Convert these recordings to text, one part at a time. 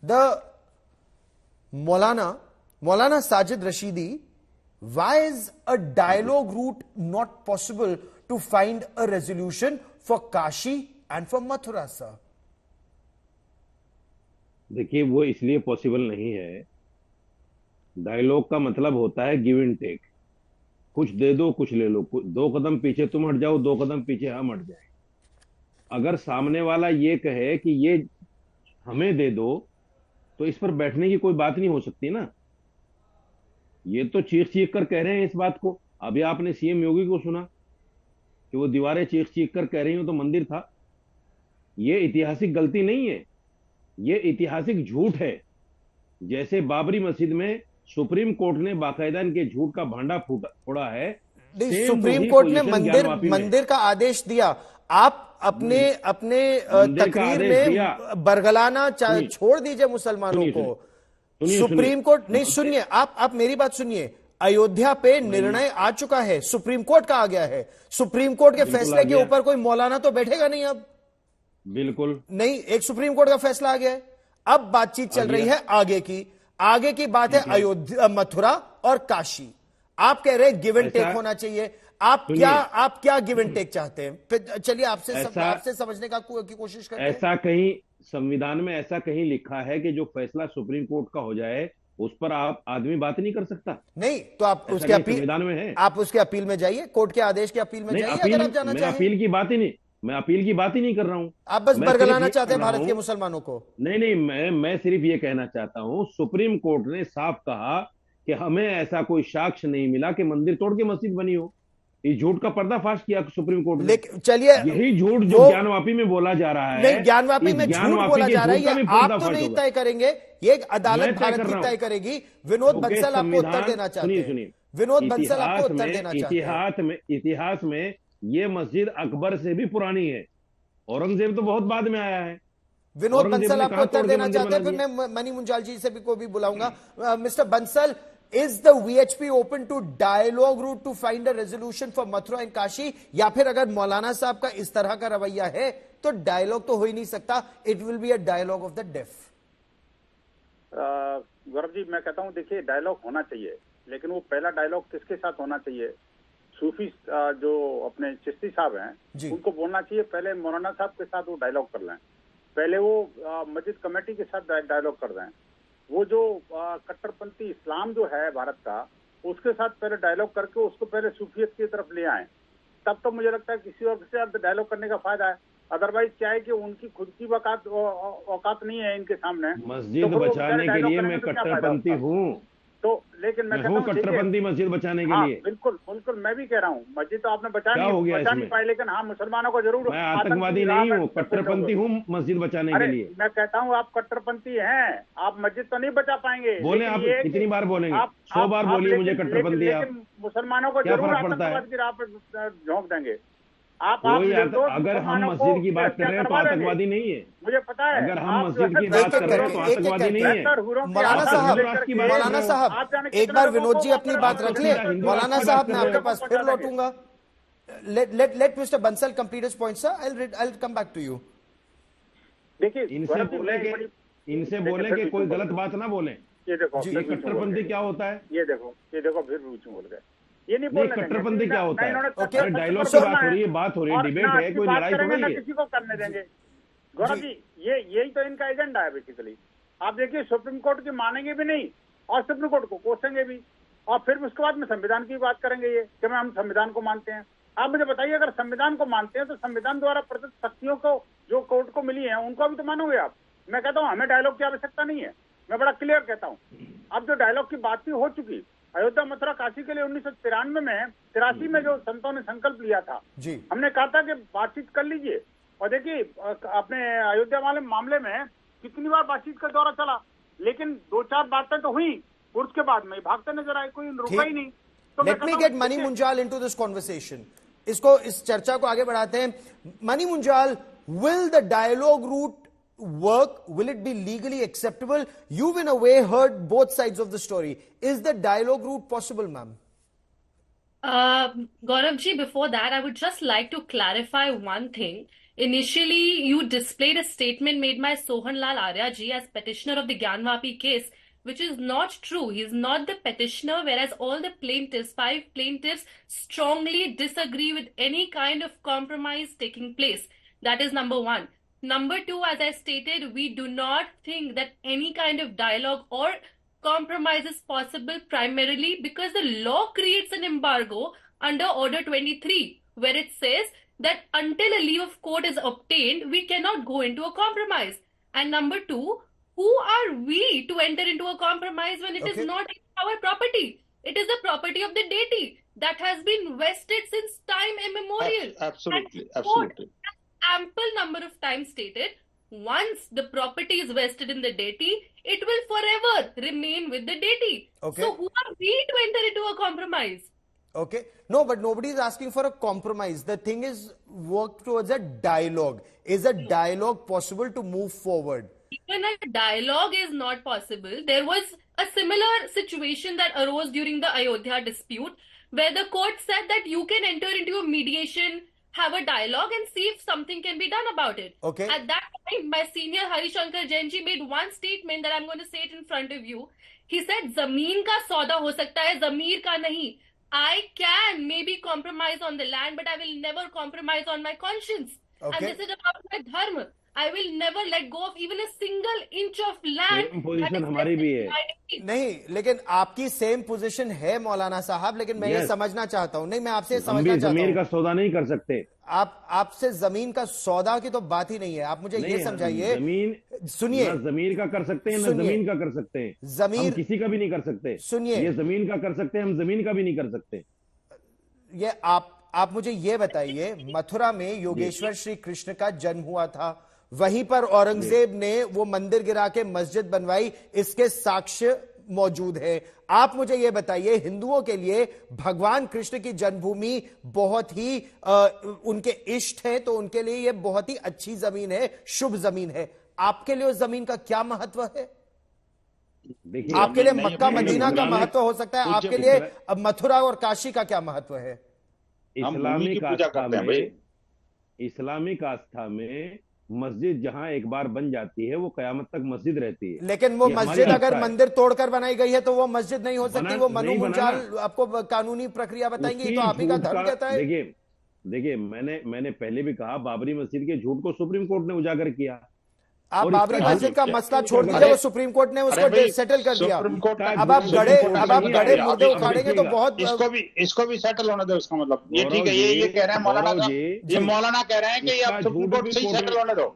The Maulana Sajid Rashidi, why is a dialogue route not possible to find a resolution for Kashi and for Mathura, sir? देखिए, वो इसलिए possible नहीं है। Dialogue का मतलब होता है गिव एंड टेक, कुछ दे दो कुछ ले लो, 2 कदम पीछे तुम हट जाओ, 2 कदम पीछे हम हट जाए। अगर सामने वाला ये कहे कि ये हमें दे दो, तो इस पर बैठने की कोई बात नहीं हो सकती ना। ये तो चीख चीख कर कह रहे हैं इस बात को। अभी आपने सीएम योगी को सुना कि वो दीवारें चीख चीख कर कह रही हूं तो मंदिर था। ये ऐतिहासिक गलती नहीं है, ये ऐतिहासिक झूठ है। जैसे बाबरी मस्जिद में सुप्रीम कोर्ट ने बाकायदा इनके झूठ का भांडा फोड़ा है, सुप्रीम कोर्ट ने मंदिर का आदेश दिया। आप अपने तकरीर में बरगलाना छोड़ दीजिए मुसलमानों को। सुप्रीम कोर्ट नहीं, सुनिए, आप मेरी बात सुनिए। अयोध्या पे निर्णय आ चुका है, सुप्रीम कोर्ट का आ गया है। सुप्रीम कोर्ट के फैसले के ऊपर कोई मौलाना तो बैठेगा नहीं अब। बिल्कुल नहीं, एक सुप्रीम कोर्ट का फैसला आ गया है। अब बातचीत चल रही है आगे की बात है अयोध्या, मथुरा और काशी। आप कह रहे हैं गिव एंड टेक होना चाहिए। आप क्या गिव एंड टेक चाहते हैं? फिर चलिए आपसे समझने की कोशिश करते हैं। ऐसा कहीं संविधान में ऐसा कहीं लिखा है कि जो फैसला सुप्रीम कोर्ट का हो जाए उस पर आप आदमी बात नहीं कर सकता? नहीं, तो आप उसके संविधान में है। आप उसके अपील में जाइए, कोर्ट के आदेश की अपील में जाइए अगर आप जाना चाहें। अपील की बात ही नहीं, मैं अपील की बात ही नहीं कर रहा हूं। आप बस बरगलाना चाहते हैं भारत के मुसलमानों को। नहीं, मैं सिर्फ ये कहना चाहता हूं, सुप्रीम कोर्ट ने साफ कहा कि हमें ऐसा कोई साक्ष्य नहीं मिला कि मंदिर तोड़ के मस्जिद बनी हो। इस झूठ का पर्दाफाश किया सुप्रीम कोर्ट ने। चलिए, यही झूठ जो ज्ञानवापी में बोला जा रहा है, नहीं, ज्ञानवापी में झूठ बोला जा रहा है, आप तो नहीं तय करेंगे, ये अदालत भारत की तय करेगी। विनोद बंसल आपको उत्तर देना चाहते हैं। सुनिए, विनोद बंसल आपको उत्तर देना चाहते हैं। इतिहास में ये मस्जिद अकबर से भी पुरानी है, औरंगजेब तो बहुत बाद में आया है। विनोद बंसल आपको उत्तर देना चाहते हैं, फिर मैं मनी मुंजाल जी से भी को भी बुलाऊंगा। Mister Bansal, is the VHP open to dialogue route to find a resolution for Mathura and Kashi? या फिर अगर मौलाना साहब का इस तरह का रवैया है तो डायलॉग तो हो ही नहीं सकता, it will be a dialogue of the deaf. Gaurav ji, मैं कहता हूं, देखिए, डायलॉग होना चाहिए, लेकिन वो पहला डायलॉग किसके साथ होना चाहिए? सूफी जो अपने चिश्ती साहब हैं उनको बोलना चाहिए, पहले मौलाना साहब के साथ वो डायलॉग कर लें, पहले वो मस्जिद कमेटी के साथ डायलॉग कर दें। वो जो कट्टरपंथी इस्लाम जो है भारत का, उसके साथ पहले डायलॉग करके उसको पहले सूफियत की तरफ ले आए, तब तो मुझे लगता है किसी और के साथ डायलॉग करने का फायदा है। अदरवाइज क्या है कि उनकी खुद की औकात नहीं है इनके सामने। मस्जिद बचाने के लिए मैं कट्टरपंथी हूँ, तो लेकिन मैं कहता हूँ कट्टरपंथी मस्जिद बचाने के लिए। बिल्कुल मैं भी कह रहा हूँ, मस्जिद तो आपने बचा नहीं पाई, लेकिन हाँ, मुसलमानों को जरूर। मैं आतंकवादी नहीं हूँ, कट्टरपंथी हूँ मस्जिद बचाने के लिए। मैं कहता हूँ आप कट्टरपंथी हैं, आप मस्जिद तो नहीं बचा पाएंगे। बोले आप कितनी बार बोलेंगे? 100 बार बोलिए मुझे कट्टरपंथी। आप मुसलमानों को जरूर आतंकवाद की राह पर झोंक देंगे। अगर हम मस्जिद की बात कर रहे हैं तो आतंकवादी नहीं है, मुझे पता है। अगर हम मस्जिद की बात कर रहे हैं तो आतंकवादी नहीं है। मौलाना साहब एक बार विनोद जी अपनी बात रख ले। मौलाना साहब, मैं आपके पास फिर लौटूंगा। Let mister Bansal complete his point, sir. I will come back to you. देखिए, इनसे बोले कि कोई गलत बात ना बोले। ये देखो, कट्टरपंथी क्या होता है? ये देखो फिर रूचू बोल गए। ये नहीं कट्टरपंथी क्या होता है? डायलॉग की बात हो रही है, बात हो रही है, डिबेट है, कोई लड़ाई थोड़ी है। किसी को करने देंगे। गौरव जी, यही तो इनका एजेंडा है बेसिकली। आप देखिए, सुप्रीम कोर्ट की मानेंगे भी नहीं और सुप्रीम कोर्ट को कोसेंगे भी, और फिर उसके बाद में संविधान की बात करेंगे ये कि हम संविधान को मानते हैं। आप मुझे बताइए, अगर संविधान को मानते हैं तो संविधान द्वारा प्रदत्त शक्तियों को जो कोर्ट को मिली है उनको भी तो मानोगे आप। मैं कहता हूँ हमें डायलॉग की आवश्यकता नहीं है, मैं बड़ा क्लियर कहता हूँ। अब जो डायलॉग की बात थी हो चुकी, अयोध्या मथुरा काशी के लिए 1983 में जो संतों ने संकल्प लिया था, हमने कहा था कि बातचीत कर लीजिए। और देखिए, अपने अयोध्या वाले मामले में कितनी बार बातचीत का दौरा चला, लेकिन 2-4 बातें तो हुई, उसके बाद में भागते नजर आए, कोई रुका ही नहीं। तो let me get Mani Munjal into this conversation. इस चर्चा को आगे बढ़ाते हैं। Mani Munjal, will the dialogue route work? Will it be legally acceptable? You've in a way heard both sides of the story. Is the dialogue route possible, ma'am? Gaurav ji, before that, I would just like to clarify one thing. Initially, you displayed a statement made by Sohan Lal Arya ji as petitioner of the Gyanvapi case, which is not true. He is not the petitioner, whereas all the plaintiffs, 5 plaintiffs, strongly disagree with any kind of compromise taking place. That is number one. Number two, as I stated, we do not think that any kind of dialogue or compromise is possible, primarily because the law creates an embargo under Order 23, where it says that until a leave of court is obtained, we cannot go into a compromise. And number two, who are we to enter into a compromise when it is not our property? It is the property of the deity that has been vested since time immemorial. Absolutely, and absolutely. Ample number of times stated, once the property is vested in the deity, it will forever remain with the deity. So who are we to enter into a compromise? Okay. No, but nobody is asking for a compromise. The thing is work towards a dialogue. Is a dialogue possible to move forward? Even a dialogue is not possible. There was a similar situation that arose during the Ayodhya dispute, where the court said that you can enter into a mediation, have a dialogue and see if something can be done about it. Okay. At that time, my senior Harishankar Jain ji made one statement that I'm going to say it in front of you. He said, "Zameen ka sauda ho sakta hai, zameer ka nahi." I can maybe compromise on the land, but I will never compromise on my conscience. And this is about my dharma. I will never let go of even a single inch of land. Position हमारी भी है नहीं, लेकिन आपकी same position है मौलाना साहब, लेकिन मैं ये समझना चाहता हूँ। नहीं, मैं आपसे समझना चाहता हूँ, जमीन का सौदा नहीं कर सकते आपसे जमीन का सौदा की तो बात ही नहीं है। आप मुझे ये समझाइए। जमीन, सुनिए, जमीन का कर सकते हैं ना जमीन का कर सकते हैं। जमीन किसी का भी नहीं कर सकते। सुनिए, ये जमीन का कर सकते हैं, हम जमीन का भी नहीं कर सकते। ये आप मुझे ये बताइए, मथुरा में योगेश्वर श्री कृष्ण का जन्म हुआ था, वहीं पर औरंगजेब ने वो मंदिर गिरा के मस्जिद बनवाई, इसके साक्ष्य मौजूद है। आप मुझे ये बताइए, हिंदुओं के लिए भगवान कृष्ण की जन्मभूमि बहुत ही उनके इष्ट है, तो उनके लिए ये बहुत ही अच्छी जमीन है, शुभ जमीन है। आपके लिए उस जमीन का क्या महत्व है? आपके लिए मक्का मदीना का महत्व हो सकता है, आपके लिए अब मथुरा और काशी का क्या महत्व है? इस्लामिक आस्था में मस्जिद जहां एक बार बन जाती है वो कयामत तक मस्जिद रहती है। लेकिन वो मस्जिद अगर मंदिर तोड़कर बनाई गई है तो वो मस्जिद नहीं हो सकती। वो मनु मुंजाल आपको कानूनी प्रक्रिया बताएंगे, तो आप ही का धर्म कहता है। देखिए मैंने पहले भी कहा, बाबरी मस्जिद के झूठ को सुप्रीम कोर्ट ने उजागर किया। आप बाबरी मस्जिद का मसला छोड़ दीजिए, वो सुप्रीम कोर्ट ने उसको सेटल कर दिया। अब आप गड़े मुर्दे उखाड़ेंगे तो बहुत। इसको भी सेटल होने दो। इसका मतलब ये ठीक है, ये कह रहे हैं मौलाना कह रहे हैं कि अब सुप्रीम कोर्ट से ही सेटल होने दो।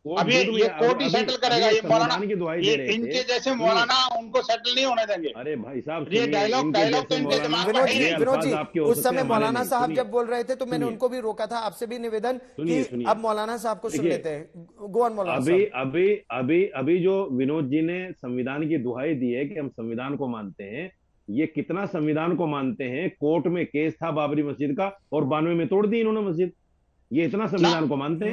अभी ये कोर्ट ही सेटल करेगा। ये मौलाना, ये इनके जैसे मौलाना उनको सेटल नहीं होने देंगे। अरे भाई साहब, ये डायलॉग तो इनके दिमाग में है। विनोद जी, उस समय मौलाना साहब जब बोल रहे थे तो मैंने उनको भी रोका था। आपसे भी निवेदन कि अब मौलाना साहब को सुन लेते हैं। गो ऑन मौलाना साहब। अभी जो विनोद जी ने संविधान की दुहाई दी है कि हम संविधान को मानते हैं, ये कितना संविधान को मानते हैं? कोर्ट में केस था बाबरी मस्जिद का और 92 में तोड़ दी इन्होंने मस्जिद। ये इतना संविधान को मानते हैं।